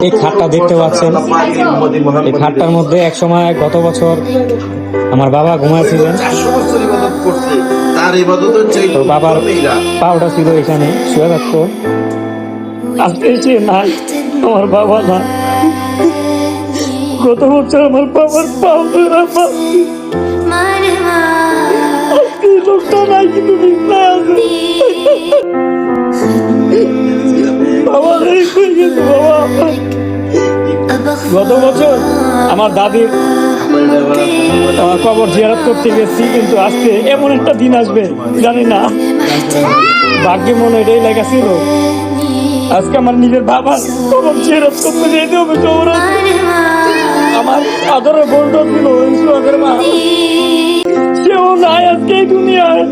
এই খাটটা দেখতে পাচ্ছেন, এই খাটটার মধ্যে এক সময় গত বছর আমার বাবা ঘুমাইছিলেন। তো বাবার পাউটা ছিল এখানে শুয়ে থাকতো। আজকে এসে নাই, আমার বাবা না। গত বছর আমার বাবার পাও লোকটা নাই, কিন্তু বিছনায় আছে। বাবা গত বছর আমার দাদির কবর জিয়ারত করতে গেছি, কিন্তু আজকে এমন একটা দিন আসবে জানি না, ভাগ্যে মনে এটাই লেখা ছিল। আজকে আমার নিজের বাবার কবর জিয়ারত করতে যেতে হবে। আমার আদরের বন্ধু ছিল ওই মা, সেও নাই আজকে এই দুনিয়ায়।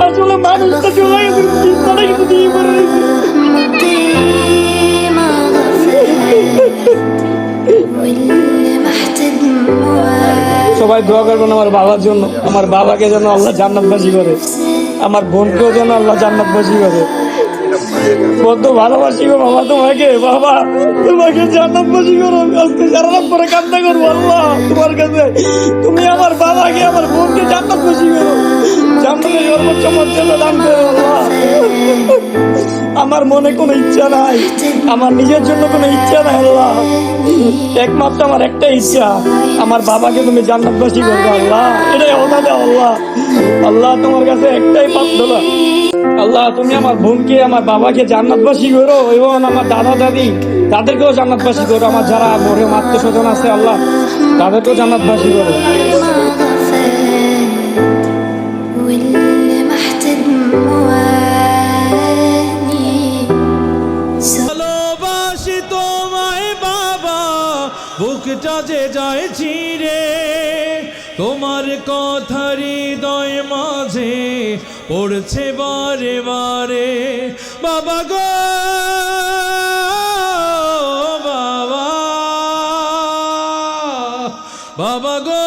আসলে মানুষটা চলে গেছে, চিন্তাটা কিন্তু দিয়ে পড়ে সবাই দোয়া করবেন আমার বাবার জন্য। আমার বাবাকে যেন আল্লাহ জান্নাতবাসী করে, আমার বোনকেও যেন আল্লাহ জান্নাতবাসী করে। কত ভালোবাসি গো বাবা তোমাকে, বাবা তোমাকে জান্নাতবাসী করো। আজকে সারা রাত পরে কান্না করবো আল্লাহ তোমার কাছে, তুমি আমার বাবাকে আমার বোনকে জান্নাতবাসী করো, জান্নাতের সর্বোচ্চ মর্যাদা দান করো আল্লাহ। আমার মনে কোনো ইচ্ছা নাই, আমার নিজের জন্য কোনো ইচ্ছা নাই আল্লাহ। একমাত্র আমার একটা ইচ্ছা, আমার বাবাকে তুমি জান্নাতবাসী করবে আল্লাহ। এটাই ওটা দাও আল্লাহ। আল্লাহ তোমার কাছে একটাই প্রার্থনা, আল্লাহ তুমি আমার বোনকে আমার বাবাকে জান্নাতবাসী করো, এবং আমার দাদা দাদি তাদেরকেও জান্নাতবাসী করো। আমার যারা মরে আত্মীয় স্বজন আছে আল্লাহ তাদেরকেও জান্নাতবাসী করো। ভালোবাসি তোমায় বাবা, বুকটা যে যায় চিরে, তোমার কথা হৃদয় মাঝে পড়ছে বারে বারে। বাবা গো বাবা, বাবা গো